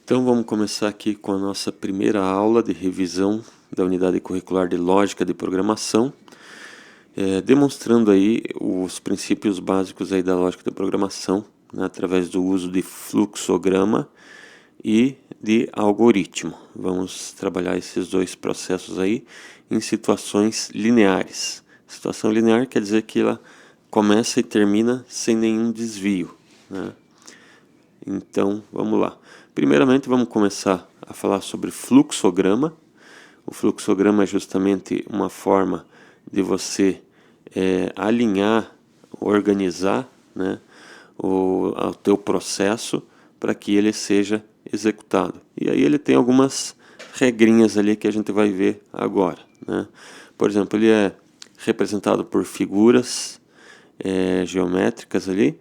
Então vamos começar aqui com a nossa primeira aula de revisão da unidade curricular de Lógica de Programação, demonstrando aí os princípios básicos aí da lógica de programação, né, através do uso de fluxograma e de algoritmo. Vamos trabalhar esses dois processos aí em situações lineares. Situação linear quer dizer que ela começa e termina sem nenhum desvio, né? Então, vamos lá. Primeiramente, vamos começar a falar sobre fluxograma. O fluxograma é justamente uma forma de você alinhar, organizar, né, o teu processo para que ele seja executado. E aí ele tem algumas regrinhas ali que a gente vai ver agora, né? Por exemplo, ele é representado por figuras geométricas ali,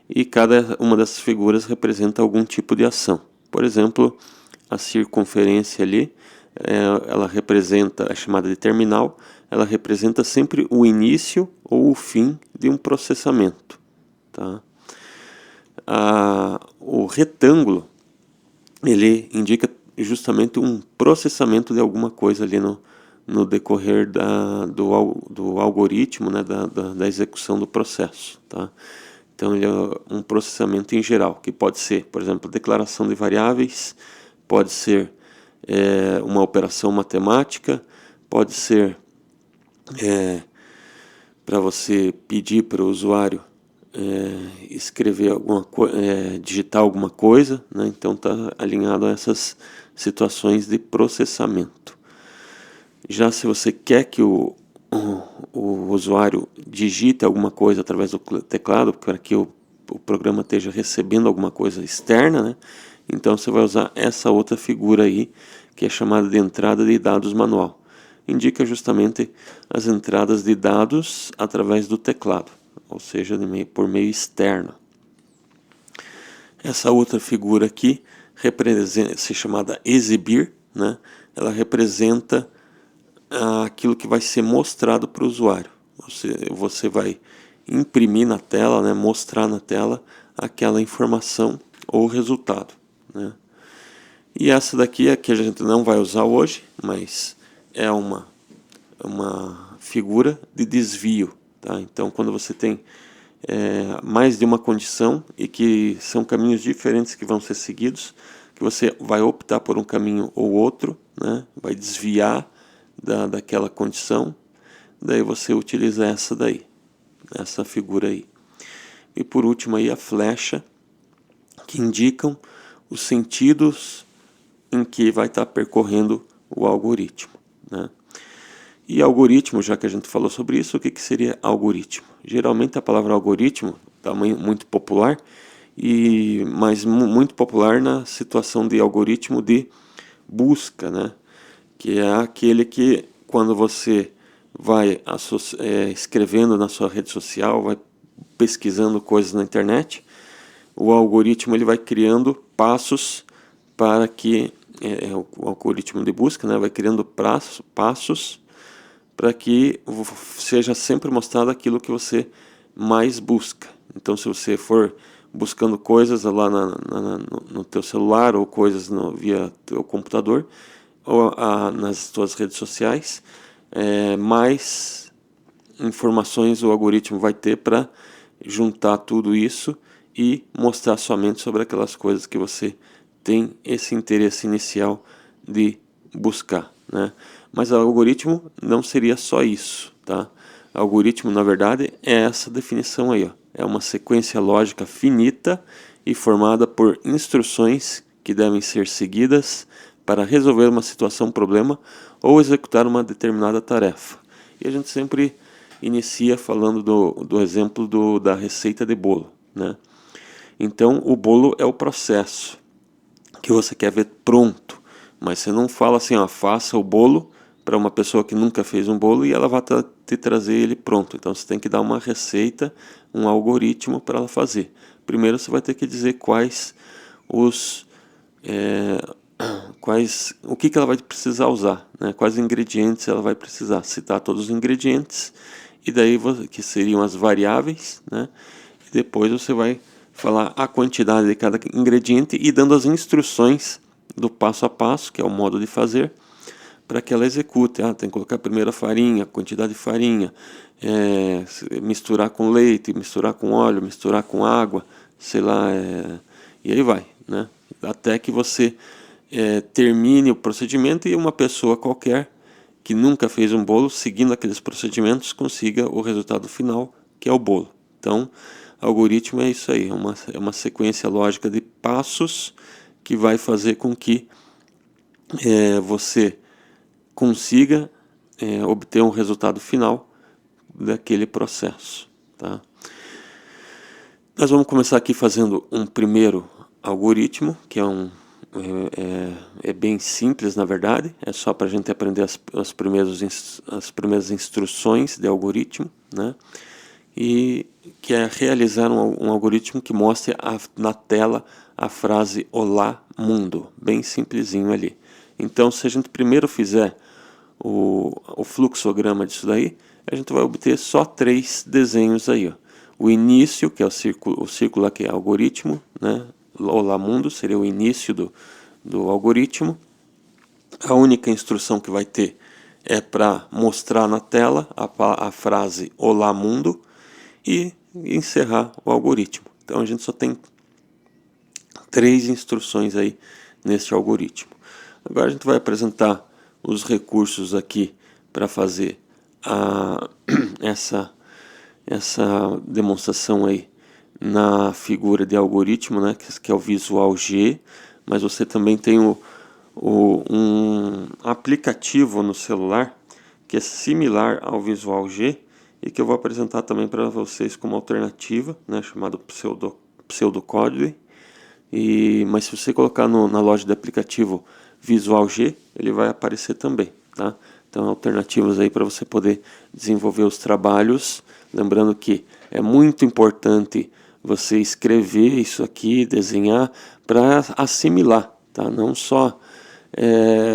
e cada uma dessas figuras representa algum tipo de ação. Por exemplo, a circunferência ali, ela representa, é chamada de terminal, ela representa sempre o início ou o fim de um processamento, tá? O retângulo, ele indica justamente um processamento de alguma coisa ali no decorrer do algoritmo, né, da execução do processo, tá? Então ele é um processamento em geral, que pode ser, por exemplo, declaração de variáveis, pode ser uma operação matemática, pode ser para você pedir para o usuário escrever digitar alguma coisa, né? Então está alinhado a essas situações de processamento. Já se você quer que o usuário digite alguma coisa através do teclado, para que o programa esteja recebendo alguma coisa externa, né? Então você vai usar essa outra figura aí, que é chamada de entrada de dados manual. Indica justamente as entradas de dados através do teclado, ou seja, por meio externo. Essa outra figura aqui se chamada exibir, né? Ela representa aquilo que vai ser mostrado para o usuário. Você vai imprimir na tela, né, mostrar na tela aquela informação ou resultado, né? E essa daqui é que a gente não vai usar hoje, mas é uma figura de desvio, tá? Então, quando você tem mais de uma condição e que são caminhos diferentes que vão ser seguidos, que você vai optar por um caminho ou outro, né, vai desviar daquela condição, daí você utiliza essa figura aí. E por último aí a flecha, que indicam os sentidos em que vai estar percorrendo o algoritmo, né? E algoritmo, já que a gente falou sobre isso, o que seria algoritmo? Geralmente a palavra algoritmo está muito popular, mas muito popular na situação de algoritmo de busca, né? Que é aquele que, quando você vai escrevendo na sua rede social, vai pesquisando coisas na internet, o algoritmo ele vai criando passos para que, o algoritmo de busca, né, vai criando passos para que seja sempre mostrado aquilo que você mais busca. Então, se você for buscando coisas lá no teu celular ou coisas via teu computador, ou nas tuas redes sociais, mais informações o algoritmo vai ter para juntar tudo isso e mostrar somente sobre aquelas coisas que você tem esse interesse inicial de buscar, né? Mas o algoritmo não seria só isso, tá? Algoritmo, na verdade, é essa definição aí, ó. É uma sequência lógica finita e formada por instruções que devem ser seguidas para resolver uma situação, problema ou executar uma determinada tarefa. E a gente sempre inicia falando do exemplo da receita de bolo, né? Então, o bolo é o processo que você quer ver pronto, mas você não fala assim, ó, faça o bolo para uma pessoa que nunca fez um bolo e ela vai te trazer ele pronto. Então você tem que dar uma receita, um algoritmo para ela fazer. Primeiro você vai ter que dizer o que ela vai precisar usar, né? Quais ingredientes ela vai precisar, citar todos os ingredientes, e daí que seriam as variáveis, né? E depois você vai falar a quantidade de cada ingrediente e dando as instruções do passo a passo, que é o modo de fazer, para que ela execute. Tem que colocar primeiro a farinha, a quantidade de farinha, misturar com leite, misturar com óleo, misturar com água, sei lá, e aí vai, né? Até que você termine o procedimento e uma pessoa qualquer que nunca fez um bolo, seguindo aqueles procedimentos, consiga o resultado final, que é o bolo. Então, algoritmo é isso aí, é uma sequência lógica de passos que vai fazer com que você consiga obter um resultado final daquele processo, tá? Nós vamos começar aqui fazendo um primeiro algoritmo, que é bem simples, na verdade. É só para a gente aprender as primeiras instruções de algoritmo, né? E que é realizar um algoritmo que mostre na tela a frase Olá Mundo, bem simplesinho ali. Então, se a gente primeiro fizer o fluxograma disso daí, a gente vai obter só 3 desenhos aí, ó. O início, que é o círculo aqui é algoritmo, né? Olá Mundo seria o início do algoritmo. A única instrução que vai ter é para mostrar na tela a frase Olá Mundo e encerrar o algoritmo. Então a gente só tem 3 instruções aí nesse algoritmo. Agora a gente vai apresentar os recursos aqui para fazer essa demonstração aí na figura de algoritmo, né, que é o Visual G, mas você também tem um aplicativo no celular que é similar ao Visual G e que eu vou apresentar também para vocês como alternativa, né, chamado Pseudocode. Mas se você colocar na loja de aplicativo Visual G, ele vai aparecer também, tá? Então, alternativas aí para você poder desenvolver os trabalhos. Lembrando que é muito importante você escrever isso aqui, desenhar, para assimilar, tá? Não só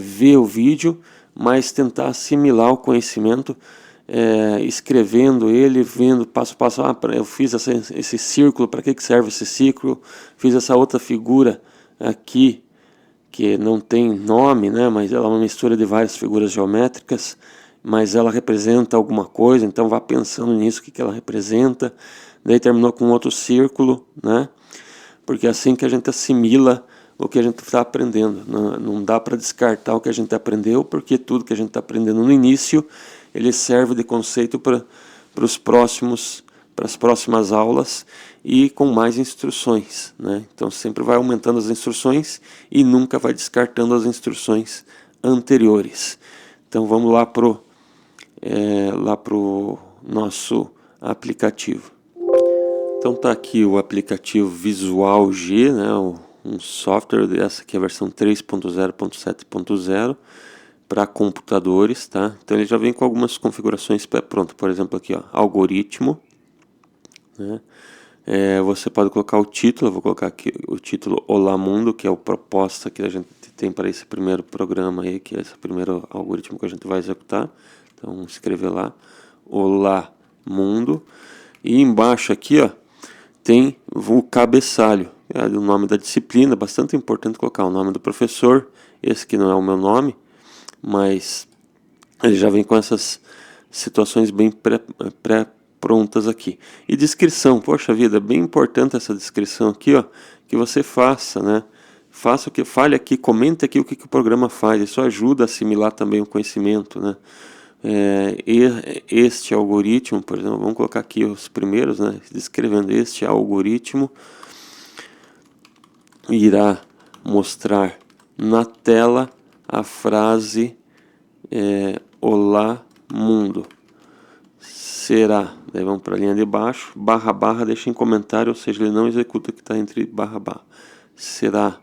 ver o vídeo, mas tentar assimilar o conhecimento, escrevendo ele, vendo passo a passo. Eu fiz esse círculo, para que serve esse círculo? Fiz essa outra figura aqui, que não tem nome, né, mas ela é uma mistura de várias figuras geométricas, mas ela representa alguma coisa, então vá pensando nisso, o que ela representa. Daí terminou com outro círculo, né, porque é assim que a gente assimila o que a gente está aprendendo. Não dá para descartar o que a gente aprendeu, porque tudo que a gente está aprendendo no início, ele serve de conceito para as próximas aulas e com mais instruções, né? Então sempre vai aumentando as instruções e nunca vai descartando as instruções anteriores. Então vamos lá pro nosso aplicativo. Então tá aqui o aplicativo Visual G, né? Um software dessa aqui é a versão 3.0.7.0 para computadores, tá? Então ele já vem com algumas configurações pronto. Por exemplo aqui, ó, algoritmo, né? Você pode colocar o título. Eu vou colocar aqui o título Olá Mundo, que é a proposta que a gente tem para esse primeiro programa aí, que é esse primeiro algoritmo que a gente vai executar. Então escrever lá Olá Mundo, e embaixo aqui, ó, tem o cabeçalho, o nome da disciplina. Bastante importante colocar o nome do professor. Esse que não é o meu nome, mas ele já vem com essas situações bem pré-prontas aqui. E descrição, poxa vida, é bem importante essa descrição aqui, ó, que você faça, né? Fale aqui, comente aqui o que o programa faz. Isso ajuda a assimilar também o conhecimento, né? Este algoritmo, por exemplo, vamos colocar aqui os primeiros, né? Descrevendo: este algoritmo irá mostrar na tela a frase Olá Mundo. Será, daí vamos para a linha de baixo, barra barra, deixa em comentário, ou seja, ele não executa o que está entre barra barra. Será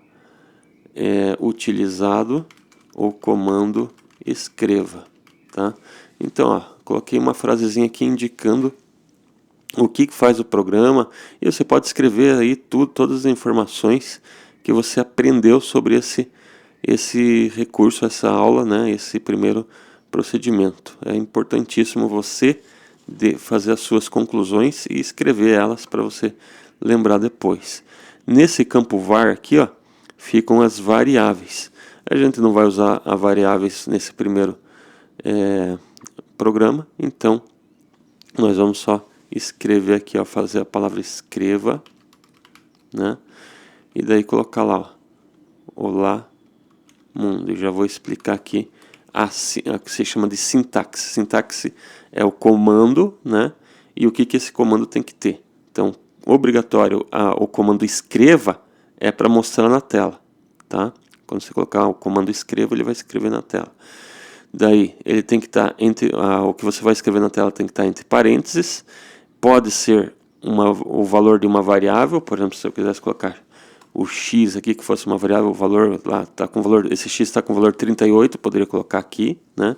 utilizado o comando escreva, tá? Então, ó, coloquei uma frasezinha aqui indicando o que faz o programa, e você pode escrever aí todas as informações que você aprendeu sobre esse recurso, essa aula, né, esse primeiro procedimento. É importantíssimo você fazer as suas conclusões e escrever elas para você lembrar depois. Nesse campo var aqui, ó, ficam as variáveis. A gente não vai usar as variáveis nesse primeiro programa, então nós vamos só escrever aqui, ó, fazer a palavra escreva, né? E daí colocar lá, ó, olá mundo. Eu já vou explicar aqui a que se chama de sintaxe. Sintaxe é o comando, né? E o que esse comando tem que ter. Então, obrigatório o comando escreva é para mostrar na tela, tá? Quando você colocar o comando escreva, ele vai escrever na tela. Daí, ele tem que estar entre o que você vai escrever na tela tem que estar entre parênteses. Pode ser o valor de uma variável, por exemplo, se eu quisesse colocar o x aqui, que fosse uma variável, o valor lá tá com valor, esse x está com valor 38, poderia colocar aqui, né?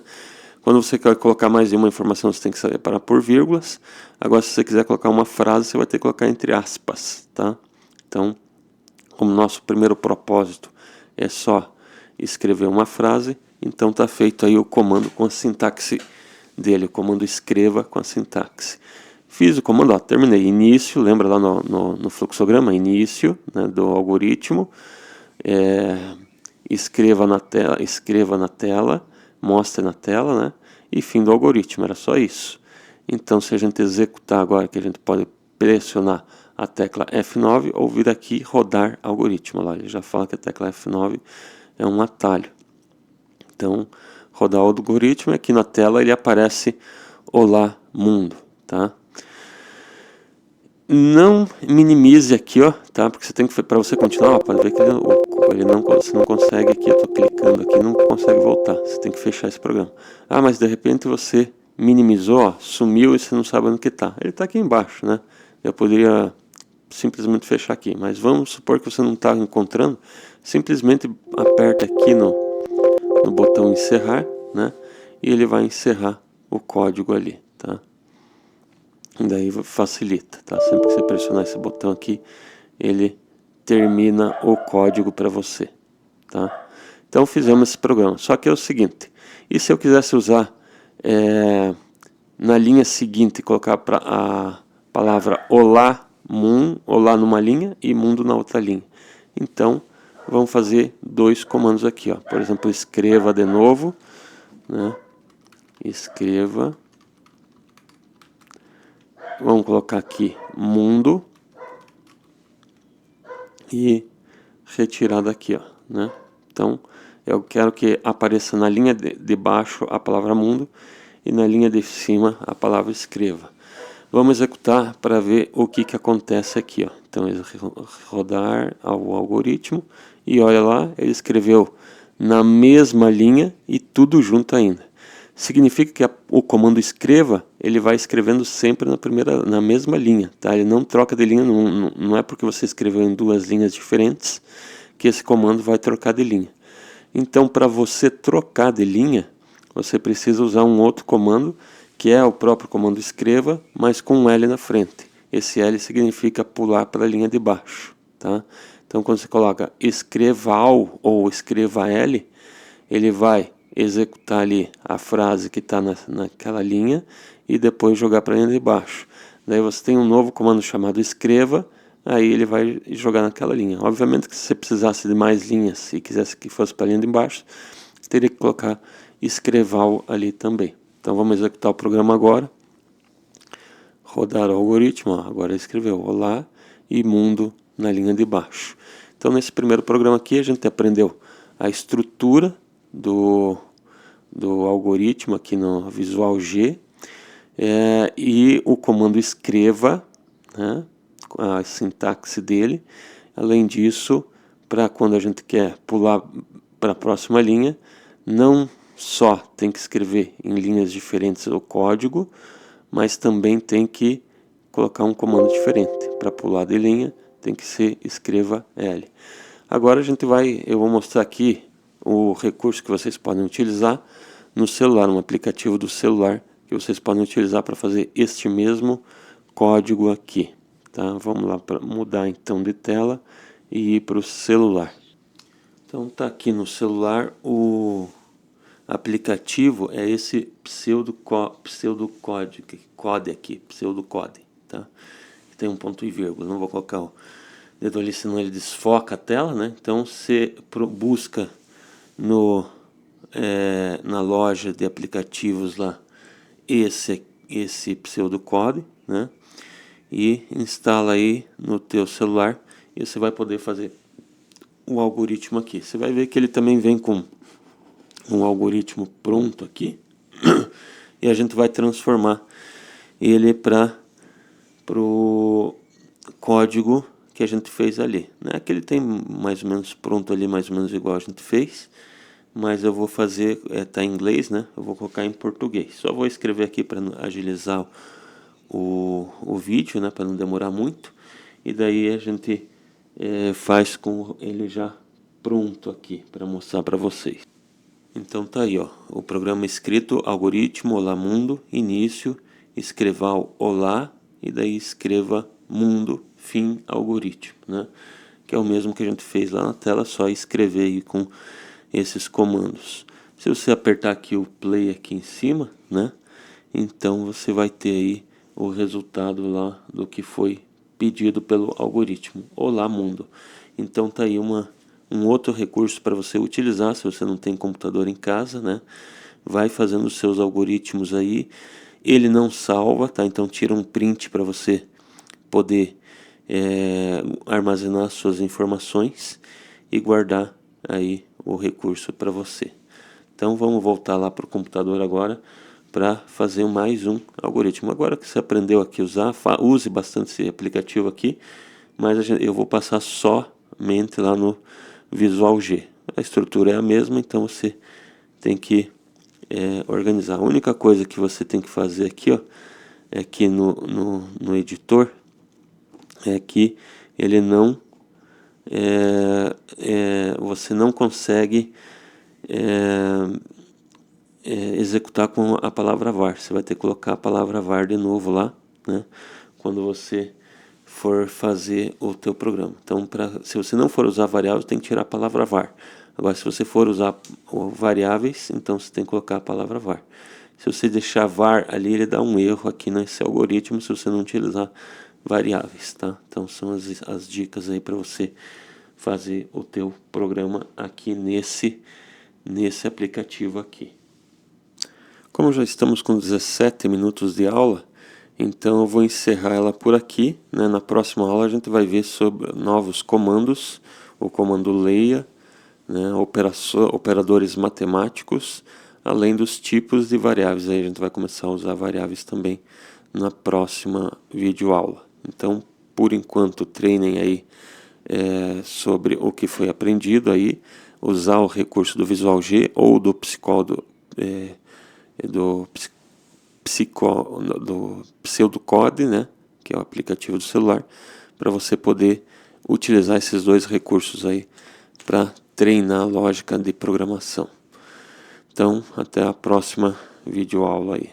Quando você quer colocar mais de uma informação, você tem que separar por vírgulas. Agora, se você quiser colocar uma frase, você vai ter que colocar entre aspas, tá? Então, como nosso primeiro propósito é só escrever uma frase, então está feito aí o comando com a sintaxe dele, o comando escreva com a sintaxe. Fiz o comando, ó, terminei, início, lembra lá no fluxograma, início, né, do algoritmo, escreva na tela, mostre na tela, né, e fim do algoritmo, era só isso. Então, se a gente executar agora, que a gente pode pressionar a tecla F9 ou vir aqui rodar algoritmo, lá ele já fala que a tecla F9 é um atalho. Então, rodar o algoritmo, aqui na tela ele aparece olá mundo, tá? Não minimize aqui, ó, tá? Porque você tem que, para você continuar, ó, pode ver que você não consegue aqui, eu tô clicando aqui, não consegue voltar. Você tem que fechar esse programa. Ah, mas de repente você minimizou, ó, sumiu e você não sabe onde que tá. Ele tá aqui embaixo, né? Eu poderia simplesmente fechar aqui, mas vamos supor que você não está encontrando, simplesmente aperta aqui no botão encerrar, né? E ele vai encerrar o código ali, tá? E daí facilita, tá? Sempre que você pressionar esse botão aqui, ele termina o código para você, tá? Então fizemos esse programa. Só que é o seguinte, e se eu quisesse usar na linha seguinte, colocar a palavra olá, olá numa linha e mundo na outra linha. Então, vamos fazer dois comandos aqui, ó. Por exemplo, escreva de novo, né? Escreva. Vamos colocar aqui mundo e retirar daqui, ó, né? Então, eu quero que apareça na linha de baixo a palavra mundo e na linha de cima a palavra escreva. Vamos executar para ver o que acontece aqui, ó. Então, rodar o algoritmo e olha lá, ele escreveu na mesma linha e tudo junto ainda. Significa que o comando escreva, ele vai escrevendo sempre na mesma linha, tá? Ele não troca de linha, não é porque você escreveu em duas linhas diferentes que esse comando vai trocar de linha. Então, para você trocar de linha, você precisa usar um outro comando, que é o próprio comando escreva, mas com um L na frente. Esse L significa pular para a linha de baixo, tá? Então, quando você coloca escreval ou escreva L, ele vai executar ali a frase que está naquela linha e depois jogar para a linha de baixo. Daí você tem um novo comando chamado escreva, aí ele vai jogar naquela linha. Obviamente que se você precisasse de mais linhas e quisesse que fosse para a linha de baixo, teria que colocar escreval ali também. Então vamos executar o programa agora. Rodar o algoritmo, ó, agora escreveu olá e mundo na linha de baixo. Então nesse primeiro programa aqui a gente aprendeu a estrutura do algoritmo aqui no Visual G e o comando escreva, né, a sintaxe dele. Além disso, para quando a gente quer pular para a próxima linha, não só tem que escrever em linhas diferentes o código, mas também tem que colocar um comando diferente. Para pular de linha, tem que ser escreva L. Agora eu vou mostrar aqui o recurso que vocês podem utilizar no celular, um aplicativo do celular que vocês podem utilizar para fazer este mesmo código aqui, tá? Vamos lá para mudar então de tela e ir para o celular. Então tá aqui no celular, o aplicativo é esse pseudocode aqui, tá? Tem um ponto e vírgula, não vou colocar dedo ali, senão ele desfoca a tela, né? Então você busca na loja de aplicativos lá esse pseudocode, né? E instala aí no teu celular e você vai poder fazer o algoritmo aqui. Você vai ver que ele também vem com um algoritmo pronto aqui e a gente vai transformar ele para o código que a gente fez ali, né? Que ele tem mais ou menos pronto ali, mais ou menos igual a gente fez, mas eu vou fazer, tá em inglês, né? Eu vou colocar em português. Só vou escrever aqui para agilizar o vídeo, né? Para não demorar muito. E daí a gente faz com ele já pronto aqui para mostrar para vocês. Então tá aí, ó, o programa escrito, algoritmo, olá mundo, início, escreva olá e daí escreva mundo, fim, algoritmo, né? Que é o mesmo que a gente fez lá na tela, só escrever aí com esses comandos. Se você apertar aqui o play aqui em cima, né? Então você vai ter aí o resultado lá do que foi pedido pelo algoritmo, olá mundo. Então tá aí um outro recurso para você utilizar se você não tem computador em casa, né? Vai fazendo os seus algoritmos aí. Ele não salva, tá? Então tira um print para você poder armazenar suas informações e guardar aí o recurso para você. Então vamos voltar lá para o computador agora para fazer mais um algoritmo. Agora que você aprendeu aqui a usar, use bastante esse aplicativo aqui, mas eu vou passar somente lá no Visual G. A estrutura é a mesma, então você tem que organizar. A única coisa que você tem que fazer aqui, ó, é que no editor, é que ele não você não consegue executar com a palavra var. Você vai ter que colocar a palavra var de novo lá, né? Quando você for fazer o teu programa. Então, se você não for usar variáveis, tem que tirar a palavra var. Agora, se você for usar variáveis, então você tem que colocar a palavra var. Se você deixar var ali, ele dá um erro aqui nesse algoritmo se você não utilizar variáveis, tá? Então, são as dicas aí para você fazer o teu programa aqui nesse aplicativo aqui. Como já estamos com 17 minutos de aula, então eu vou encerrar ela por aqui, né? Na próxima aula a gente vai ver sobre novos comandos, o comando leia, né? Operadores matemáticos, além dos tipos de variáveis. Aí a gente vai começar a usar variáveis também na próxima videoaula. Então, por enquanto, treinem aí sobre o que foi aprendido aí, usar o recurso do Visual G ou do pseudocode, né, que é o aplicativo do celular, para você poder utilizar esses dois recursos aí para treinar a lógica de programação. Então, até a próxima videoaula aí.